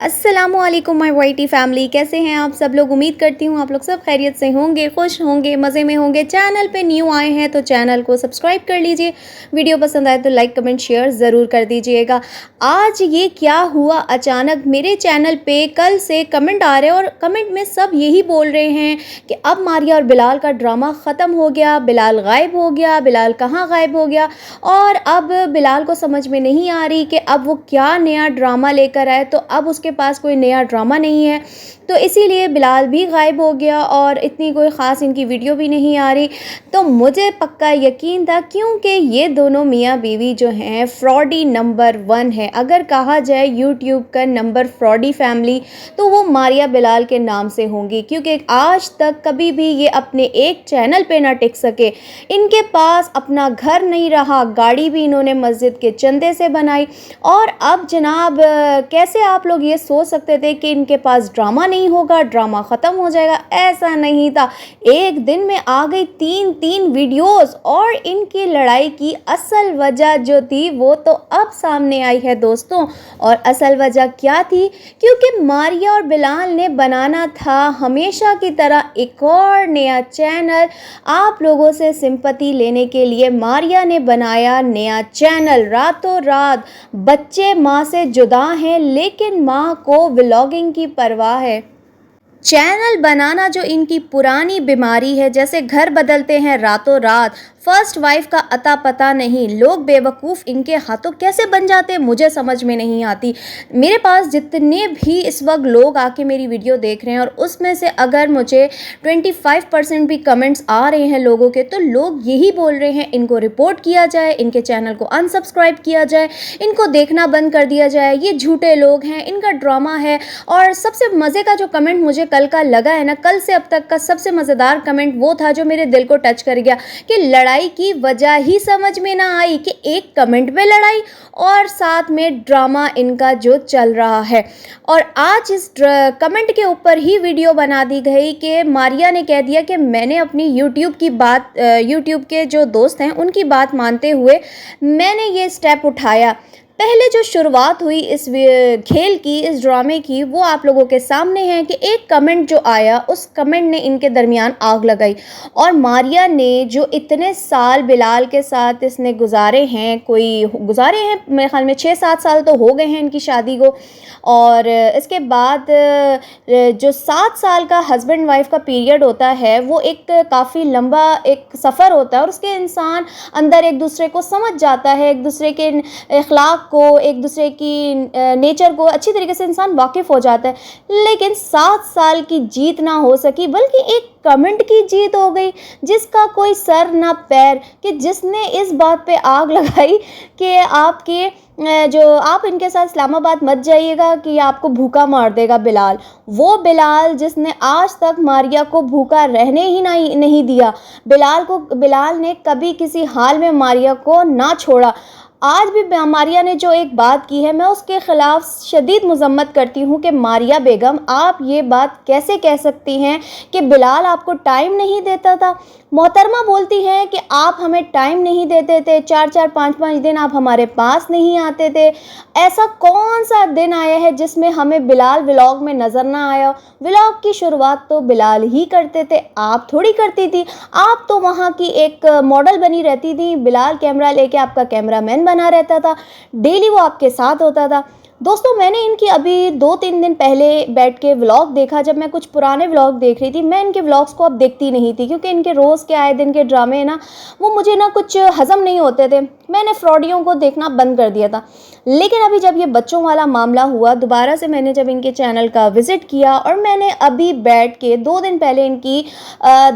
अस्सलामुअलैकुम my whitey family, कैसे हैं आप सब लोग। उम्मीद करती हूँ आप लोग सब खैरियत से होंगे, खुश होंगे, मज़े में होंगे। चैनल पे न्यू आए हैं तो चैनल को सब्सक्राइब कर लीजिए। वीडियो पसंद आए तो लाइक कमेंट शेयर ज़रूर कर दीजिएगा। आज ये क्या हुआ, अचानक मेरे चैनल पे कल से कमेंट आ रहे हैं और कमेंट में सब यही बोल रहे हैं कि अब मारिया और बिलाल का ड्रामा ख़त्म हो गया, बिलाल गायब हो गया, बिलाल कहाँ गायब हो गया। और अब बिलाल को समझ में नहीं आ रही कि अब वो क्या नया ड्रामा लेकर आए, तो अब उसके पास कोई नया ड्रामा नहीं है, तो इसीलिए बिलाल भी गायब हो गया और इतनी कोई ख़ास इनकी वीडियो भी नहीं आ रही। तो मुझे पक्का यकीन था, क्योंकि ये दोनों मियाँ बीवी जो हैं फ्रॉडी नंबर 1 है। अगर कहा जाए यूट्यूब का नंबर फ्रॉडी फैमिली तो वो मारिया बिलाल के नाम से होंगी, क्योंकि आज तक कभी भी ये अपने एक चैनल पे ना टिक सके। इनके पास अपना घर नहीं रहा, गाड़ी भी इन्होंने मस्जिद के चंदे से बनाई। और अब जनाब कैसे आप लोग ये सोच सकते थे कि इनके पास ड्रामा नहीं होगा, ड्रामा ख़त्म हो जाएगा। ऐसा नहीं था। एक दिन में आ गई 3 वीडियोस और इनकी लड़ाई की असल वजह जो थी वो तो अब सामने आई है दोस्तों। और असल वजह क्या थी? क्योंकि मारिया और बिलाल ने बनाना था हमेशा की तरह एक और नया चैनल। आप लोगों से सिंपैथी लेने के लिए मारिया ने बनाया नया चैनल। रातों रात बच्चे माँ से जुदा हैं, लेकिन माँ को व्लॉगिंग की परवाह है। चैनल बनाना जो इनकी पुरानी बीमारी है, जैसे घर बदलते हैं रातों रात। फर्स्ट वाइफ का अता पता नहीं, लोग बेवकूफ़ इनके हाथों कैसे बन जाते हैं मुझे समझ में नहीं आती। मेरे पास जितने भी इस वक्त लोग आके मेरी वीडियो देख रहे हैं और उसमें से अगर मुझे 25% भी कमेंट्स आ रहे हैं लोगों के, तो लोग यही बोल रहे हैं इनको रिपोर्ट किया जाए, इनके चैनल को अनसब्सक्राइब किया जाए, इनको देखना बंद कर दिया जाए, ये झूठे लोग हैं, इनका ड्रामा है। और सबसे मज़े का जो कमेंट मुझे कल का लगा है ना, कल से अब तक का सबसे मज़ेदार कमेंट वो था जो मेरे दिल को टच कर गया, कि लड़ाई की वजह ही समझ में ना आई कि एक कमेंट पे लड़ाई और साथ में ड्रामा इनका जो चल रहा है। और आज इस कमेंट के ऊपर ही वीडियो बना दी गई कि मारिया ने कह दिया कि मैंने अपनी यूट्यूब की बात, यूट्यूब के जो दोस्त हैं उनकी बात मानते हुए मैंने ये स्टेप उठाया। पहले जो शुरुआत हुई इस खेल की, इस ड्रामे की, वो आप लोगों के सामने है कि एक कमेंट जो आया उस कमेंट ने इनके दरमियान आग लगाई। और मारिया ने जो इतने साल बिलाल के साथ इसने गुजारे हैं मेरे ख्याल में 6-7 साल तो हो गए हैं इनकी शादी को। और इसके बाद जो 7 साल का हस्बैंड वाइफ का पीरियड होता है वो एक काफ़ी लंबा एक सफ़र होता है, और उसके इंसान अंदर एक दूसरे को समझ जाता है, एक दूसरे के अखलाक को, एक दूसरे की नेचर को अच्छी तरीके से इंसान वाकिफ़ हो जाता है। लेकिन 7 साल की जीत ना हो सकी, बल्कि एक कमेंट की जीत हो गई जिसका कोई सर ना पैर, कि जिसने इस बात पे आग लगाई कि जो आप इनके साथ इस्लामाबाद मत जाइएगा कि आपको भूखा मार देगा बिलाल। वो बिलाल जिसने आज तक मारिया को भूखा रहने ही नहीं दिया। बिलाल ने कभी किसी हाल में मारिया को ना छोड़ा। आज भी मारिया ने जो एक बात की है, मैं उसके ख़िलाफ़ शदीद मज़म्मत करती हूँ कि मारिया बेगम, आप ये बात कैसे कह सकती हैं कि बिलाल आपको टाइम नहीं देता था। मोहतरमा बोलती हैं कि आप हमें टाइम नहीं देते थे, 4-4 5-5 दिन आप हमारे पास नहीं आते थे। ऐसा कौन सा दिन आया है जिसमें हमें बिलाल व्लॉग में नज़र ना आया? व्लॉग की शुरुआत तो बिलाल ही करते थे, आप थोड़ी करती थी। आप तो वहाँ की एक मॉडल बनी रहती थी, बिलाल कैमरा लेके आपका कैमरामैन बना रहता था, डेली वो आपके साथ होता था। दोस्तों, मैंने इनकी अभी 2-3 दिन पहले बैठ के व्लॉग देखा। जब मैं कुछ पुराने व्लॉग देख रही थी, मैं इनके व्लॉग्स को अब देखती नहीं थी, क्योंकि इनके रोज़ के आए दिन के ड्रामे ना, वो मुझे ना कुछ हज़म नहीं होते थे। मैंने फ्रॉडियों को देखना बंद कर दिया था। लेकिन अभी जब ये बच्चों वाला मामला हुआ, दोबारा से मैंने जब इनके चैनल का विज़िट किया और मैंने अभी बैठ के 2 दिन पहले इनकी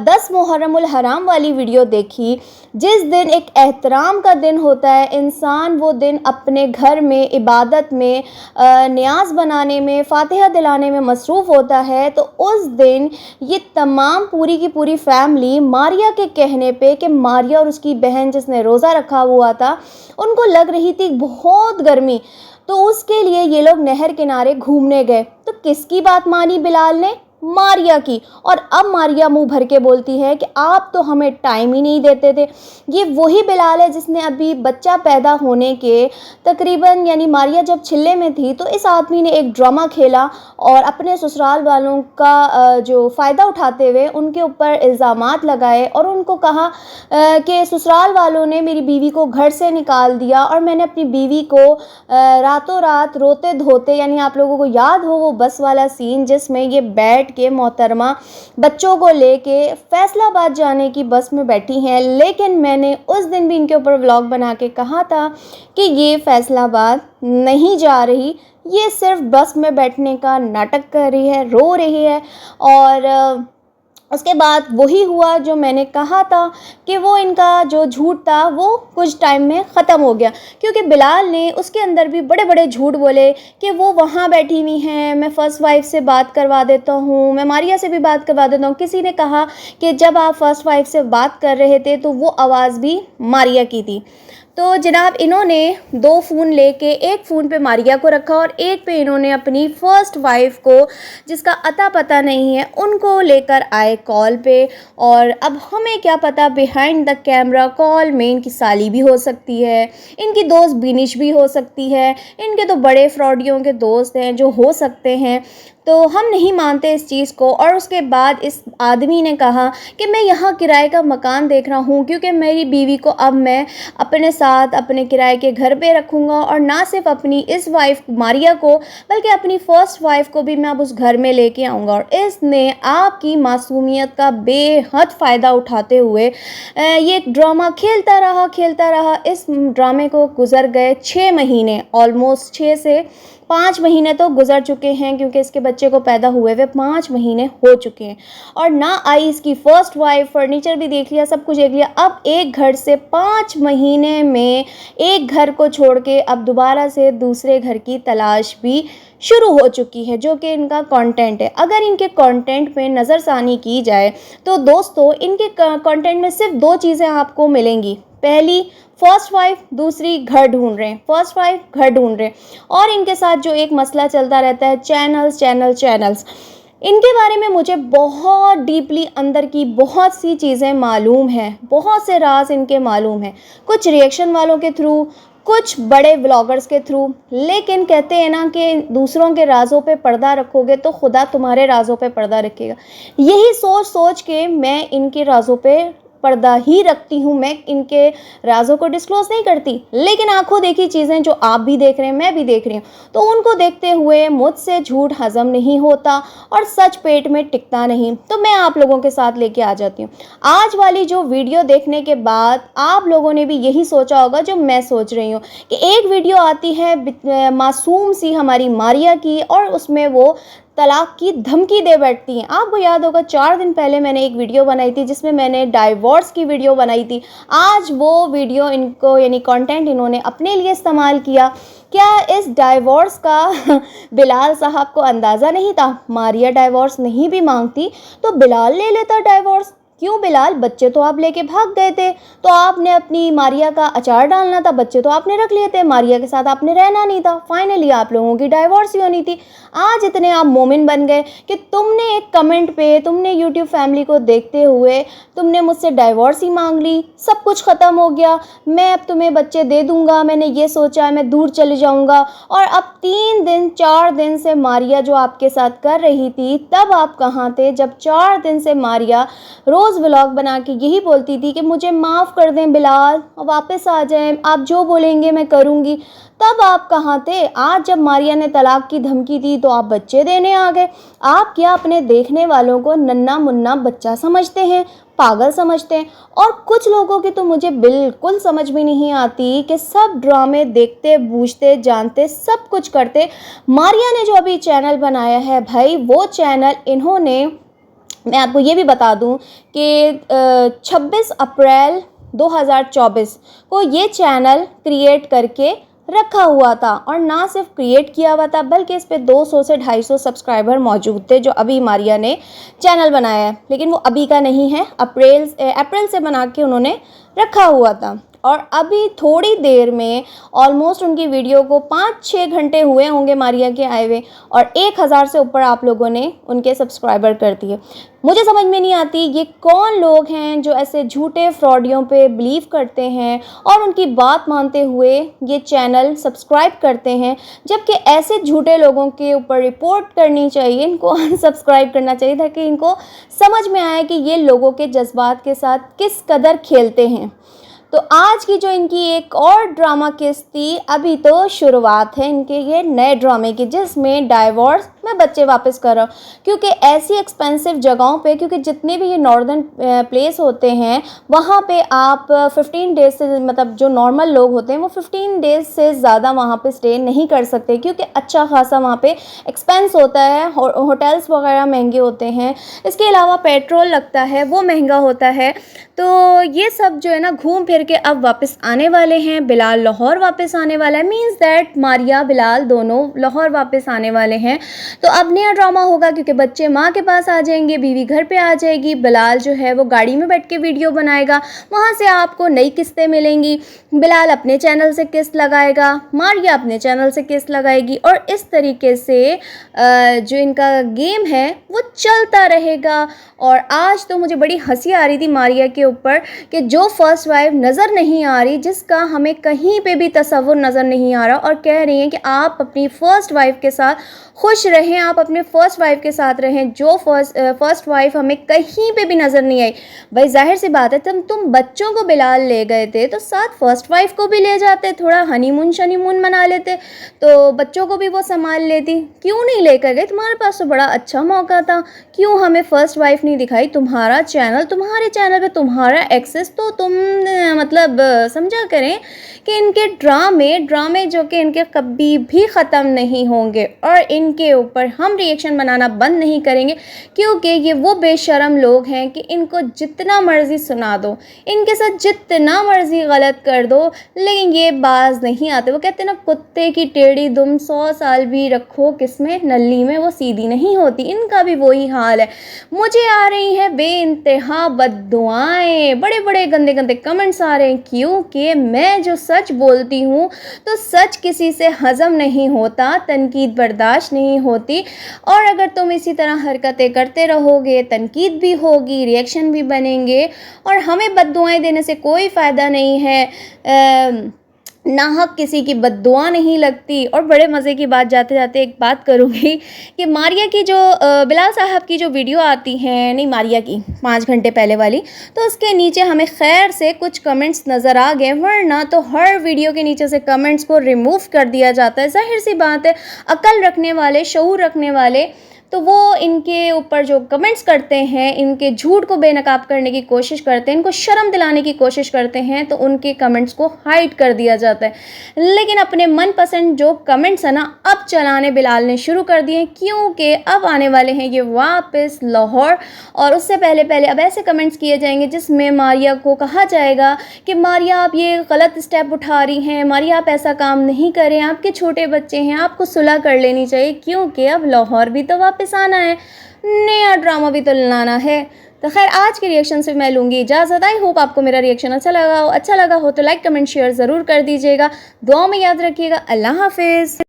10 मुहर्रमुल हराम वाली वीडियो देखी, जिस दिन एक एहतराम का दिन होता है, इंसान वो दिन अपने घर में इबादत में, न्याज बनाने में, फातिहा दिलाने में मसरूफ़ होता है, तो उस दिन ये तमाम पूरी की पूरी फैमिली मारिया के कहने पे, कि मारिया और उसकी बहन जिसने रोज़ा रखा हुआ था, उनको लग रही थी बहुत गर्मी, तो उसके लिए ये लोग नहर किनारे घूमने गए। तो किसकी बात मानी बिलाल ने? मारिया की। और अब मारिया मुंह भर के बोलती है कि आप तो हमें टाइम ही नहीं देते थे। ये वही बिलाल है जिसने अभी बच्चा पैदा होने के तकरीबन, यानी मारिया जब छिल्ले में थी तो इस आदमी ने एक ड्रामा खेला और अपने ससुराल वालों का जो फ़ायदा उठाते हुए उनके ऊपर इल्ज़ामात लगाए और उनको कहा कि ससुराल वालों ने मेरी बीवी को घर से निकाल दिया और मैंने अपनी बीवी को रातों रात रोते धोते, यानी आप लोगों को याद हो वो बस वाला सीन जिसमें ये बैठ के मोहतरमा बच्चों को लेके फैसलाबाद जाने की बस में बैठी हैं। लेकिन मैंने उस दिन भी इनके ऊपर व्लॉग बना के कहा था कि ये फैसलाबाद नहीं जा रही, ये सिर्फ बस में बैठने का नाटक कर रही है, रो रही है। और उसके बाद वही हुआ जो मैंने कहा था कि वो इनका जो झूठ था वो कुछ टाइम में ख़त्म हो गया, क्योंकि बिलाल ने उसके अंदर भी बड़े बड़े झूठ बोले कि वो वहाँ बैठी हुई हैं, मैं फ़र्स्ट वाइफ से बात करवा देता हूँ, मैं मारिया से भी बात करवा देता हूँ। किसी ने कहा कि जब आप फ़र्स्ट वाइफ से बात कर रहे थे तो वो आवाज़ भी मारिया की थी। तो जनाब इन्होंने 2 फ़ोन लेके, एक फ़ोन पे मारिया को रखा और एक पे इन्होंने अपनी फ़र्स्ट वाइफ को, जिसका अता पता नहीं है, उनको लेकर आए कॉल पे। और अब हमें क्या पता बिहाइंड द कैमरा कॉल में इनकी साली भी हो सकती है, इनकी दोस्त बिनिश भी हो सकती है, इनके तो बड़े फ्रॉडियों के दोस्त हैं जो हो सकते हैं। तो हम नहीं मानते इस चीज़ को। और उसके बाद इस आदमी ने कहा कि मैं यहाँ किराए का मकान देख रहा हूँ क्योंकि मेरी बीवी को अब मैं अपने साथ अपने किराए के घर पे रखूँगा, और ना सिर्फ अपनी इस वाइफ मारिया को बल्कि अपनी फ़र्स्ट वाइफ को भी मैं अब उस घर में लेके आऊँगा। और इसने आपकी मासूमियत का बेहद फ़ायदा उठाते हुए ये एक ड्रामा खेलता रहा। इस ड्रामे को गुजर गए 6 महीने, ऑलमोस्ट 6 से 5 महीने तो गुजर चुके हैं, क्योंकि इसके बच्चे को पैदा हुए हुए 5 महीने हो चुके हैं। और ना आई इसकी फ़र्स्ट वाइफ, फर्नीचर भी देख लिया, सब कुछ देख लिया। अब एक घर से 5 महीने में एक घर को छोड़ के अब दोबारा से दूसरे घर की तलाश भी शुरू हो चुकी है, जो कि इनका कंटेंट है। अगर इनके कंटेंट में नज़रसानी की जाए तो दोस्तों इनके कंटेंट में सिर्फ 2 चीज़ें आपको मिलेंगी। पहली फर्स्ट वाइफ, दूसरी घर ढूंढ रहे हैं, फर्स्ट वाइफ घर ढूंढ रहे हैं। और इनके साथ जो एक मसला चलता रहता है चैनल्स, इनके बारे में मुझे बहुत डीपली अंदर की बहुत सी चीज़ें मालूम हैं, बहुत से राज इनके मालूम हैं, कुछ रिएक्शन वालों के थ्रू, कुछ बड़े व्लॉगर्स के थ्रू। लेकिन कहते हैं ना कि दूसरों के राज़ों पे पर्दा रखोगे तो खुदा तुम्हारे राज़ों पे पर्दा रखेगा। यही सोच के मैं इनके राज़ों पे पर्दा ही रखती हूँ, मैं इनके राज़ों को डिस्क्लोज़ नहीं करती। लेकिन आंखों देखी चीज़ें जो आप भी देख रहे हैं, मैं भी देख रही हूँ, तो उनको देखते हुए मुझसे झूठ हज़म नहीं होता और सच पेट में टिकता नहीं। तो मैं आप लोगों के साथ लेके आ जाती हूँ। आज वाली जो वीडियो देखने के बाद आप लोगों ने भी यही सोचा होगा जो मैं सोच रही हूँ कि एक वीडियो आती है मासूम सी हमारी मारिया की, और उसमें वो तलाक की धमकी दे बैठती हैं। आपको याद होगा 4 दिन पहले मैंने एक वीडियो बनाई थी जिसमें मैंने डाइवोर्स की वीडियो बनाई थी। आज वो वीडियो इनको, यानी कंटेंट इन्होंने अपने लिए इस्तेमाल किया। क्या इस डाइवोर्स का बिलाल साहब को अंदाज़ा नहीं था? मारिया डाइवोर्स नहीं भी मांगती तो बिलाल ले लेता डाइवोर्स। क्यों बिलाल, बच्चे तो आप लेके भाग गए थे, तो आपने अपनी मारिया का अचार डालना था, बच्चे तो आपने रख लिए थे, मारिया के साथ आपने रहना नहीं था। फाइनली आप लोगों की डाइवोर्स ही होनी थी। आज इतने आप मोमिन बन गए कि तुमने एक कमेंट पे, तुमने यूट्यूब फैमिली को देखते हुए तुमने मुझसे डाइवोर्स ही मांग ली, सब कुछ ख़त्म हो गया, मैं अब तुम्हें बच्चे दे दूँगा, मैंने ये सोचा मैं दूर चले जाऊँगा। और अब 3 दिन 4 दिन से मारिया जो आपके साथ कर रही थी, तब आप कहाँ थे जब 4 दिन से मारिया रोज़ व्लॉग बना के यही बोलती थी कि मुझे माफ़ कर दें बिलाल, वापस आ जाएं, आप जो बोलेंगे मैं करूँगी। तब आप कहाँ थे? आज जब मारिया ने तलाक की धमकी दी तो आप बच्चे देने आ गए। आप क्या अपने देखने वालों को नन्ना मुन्ना बच्चा समझते हैं, पागल समझते हैं? और कुछ लोगों की तो मुझे बिल्कुल समझ में नहीं आती कि सब ड्रामे देखते, बूझते, जानते, सब कुछ करते। मारिया ने जो अभी चैनल बनाया है भाई, वो चैनल इन्होंने, मैं आपको ये भी बता दूं कि 26 अप्रैल 2024 को ये चैनल क्रिएट करके रखा हुआ था। और ना सिर्फ क्रिएट किया हुआ था बल्कि इस पे 200 से 250 सब्सक्राइबर मौजूद थे, जो अभी मारिया ने चैनल बनाया है। लेकिन वो अभी का नहीं है, अप्रैल से बना के उन्होंने रखा हुआ था। और अभी थोड़ी देर में ऑलमोस्ट उनकी वीडियो को 5-6 घंटे हुए होंगे मारिया के आए हुए, और 1000 से ऊपर आप लोगों ने उनके सब्सक्राइबर कर दिए। मुझे समझ में नहीं आती ये कौन लोग हैं जो ऐसे झूठे फ्रॉडियों पे बिलीव करते हैं और उनकी बात मानते हुए ये चैनल सब्सक्राइब करते हैं, जबकि ऐसे झूठे लोगों के ऊपर रिपोर्ट करनी चाहिए, इनको अनसब्सक्राइब करना चाहिए ताकि इनको समझ में आए कि ये लोगों के जज्बात के साथ किस कदर खेलते हैं। तो आज की जो इनकी एक और ड्रामा किस्त थी, अभी तो शुरुआत है इनके ये नए ड्रामे की, जिसमें डाइवोर्स में बच्चे वापस कर रहा हूँ, क्योंकि ऐसी एक्सपेंसिव जगहों पे, क्योंकि जितने भी ये नॉर्दर्न प्लेस होते हैं वहाँ पे आप 15 डेज से, मतलब जो नॉर्मल लोग होते हैं वो 15 डेज से ज़्यादा वहाँ पे स्टे नहीं कर सकते, क्योंकि अच्छा खासा वहाँ पे एक्सपेंस होता है, होटल्स वगैरह महंगे होते हैं, इसके अलावा पेट्रोल लगता है वो महंगा होता है। तो ये सब जो है ना घूम फिर के अब वापस आने वाले हैं। बिलाल लाहौर वापस आने वाला है, मींस दैट मारिया बिलाल दोनों लाहौर वापस आने वाले हैं। तो अब नया ड्रामा होगा, क्योंकि बच्चे माँ के पास आ जाएंगे, बीवी घर पे आ जाएगी, बिलाल जो है वो गाड़ी में बैठ के वीडियो बनाएगा, वहाँ से आपको नई किस्तें मिलेंगी। बिलाल अपने चैनल से किस्त लगाएगा, मारिया अपने चैनल से किस्त लगाएगी, और इस तरीके से जो इनका गेम है वो चलता रहेगा। और आज तो मुझे बड़ी हंसी आ रही थी मारिया के ऊपर कि जो फर्स्ट वाइफ नज़र नहीं आ रही, जिसका हमें कहीं पे भी तसव्वुर नज़र नहीं आ रहा, और कह रही हैं कि आप अपनी फ़र्स्ट वाइफ के साथ खुश रहें, आप अपने फर्स्ट वाइफ के साथ रहें, जो फर्स्ट वाइफ हमें कहीं पे भी नज़र नहीं आई। भाई जाहिर सी बात है, तुम बच्चों को बिलाल ले गए थे तो साथ फर्स्ट वाइफ को भी ले जाते, थोड़ा हनीमून शनीमून मना लेते, तो बच्चों को भी वो संभाल लेती। क्यों नहीं लेकर गए? तुम्हारे पास तो बड़ा अच्छा मौका था, क्यों हमें फर्स्ट वाइफ नहीं दिखाई? तुम्हारा चैनल, तुम्हारे चैनल पे तुम्हारा एक्सेस, तो तुम मतलब समझा करें कि इनके ड्रामे जो कि इनके कभी भी ख़त्म नहीं होंगे, और इनके ऊपर हम रिएक्शन बनाना बंद नहीं करेंगे, क्योंकि ये वो बेशरम लोग हैं कि इनको जितना मर्ज़ी सुना दो, इनके साथ जितना मर्ज़ी गलत कर दो, लेकिन ये बाज नहीं आते। वो कहते हैं ना, कुत्ते की टेढ़ी दुम 100 साल भी रखो किसमें, नल्ली में, वो सीधी नहीं होती। इनका भी वही हाल है। मुझे आ रही है बेइंतहा बद्दुआएं, बड़े बड़े गंदे गंदे कमेंट्स आ रहे हैं, क्योंकि मैं जो सच बोलती हूँ तो सच किसी से हज़म नहीं होता, तनकीद बर्दाश्त नहीं होती, और अगर तुम इसी तरह हरकतें करते रहोगे, तनकीद भी होगी, रिएक्शन भी बनेंगे, और हमें बद्दुआएं देने से कोई फ़ायदा नहीं है। नाहक किसी की बद्दुआ नहीं लगती। और बड़े मज़े की बात, जाते जाते एक बात करूँगी कि मारिया की जो बिलाल साहब की जो वीडियो आती हैं, नहीं मारिया की 5 घंटे पहले वाली, तो उसके नीचे हमें खैर से कुछ कमेंट्स नज़र आ गए, वरना तो हर वीडियो के नीचे से कमेंट्स को रिमूव कर दिया जाता है। ज़ाहिर सी बात है, अक्ल रखने वाले, शऊर रखने वाले तो वो इनके ऊपर जो कमेंट्स करते हैं, इनके झूठ को बेनकाब करने की कोशिश करते हैं, इनको शर्म दिलाने की कोशिश करते हैं, तो उनके कमेंट्स को हाइड कर दिया जाता है। लेकिन अपने मनपसंद जो कमेंट्स है ना, अब चलाने बिलाल ने शुरू कर दिए, क्योंकि अब आने वाले हैं ये वापस लाहौर, और उससे पहले अब ऐसे कमेंट्स किए जाएंगे जिसमें मारिया को कहा जाएगा कि मारिया आप ये गलत स्टेप उठा रही हैं, मारिया आप ऐसा काम नहीं करें, आपके छोटे बच्चे हैं, आपको सुलह कर लेनी चाहिए, क्योंकि अब लाहौर भी तो वापस आना है, नया ड्रामा भी तो लाना है। तो खैर, आज के रिएक्शन से मैं लूँगी इजाज़त। आई होप आपको मेरा रिएक्शन अच्छा लगा हो तो लाइक कमेंट शेयर ज़रूर कर दीजिएगा। दुआ में याद रखिएगा। अल्लाह हाफिज़।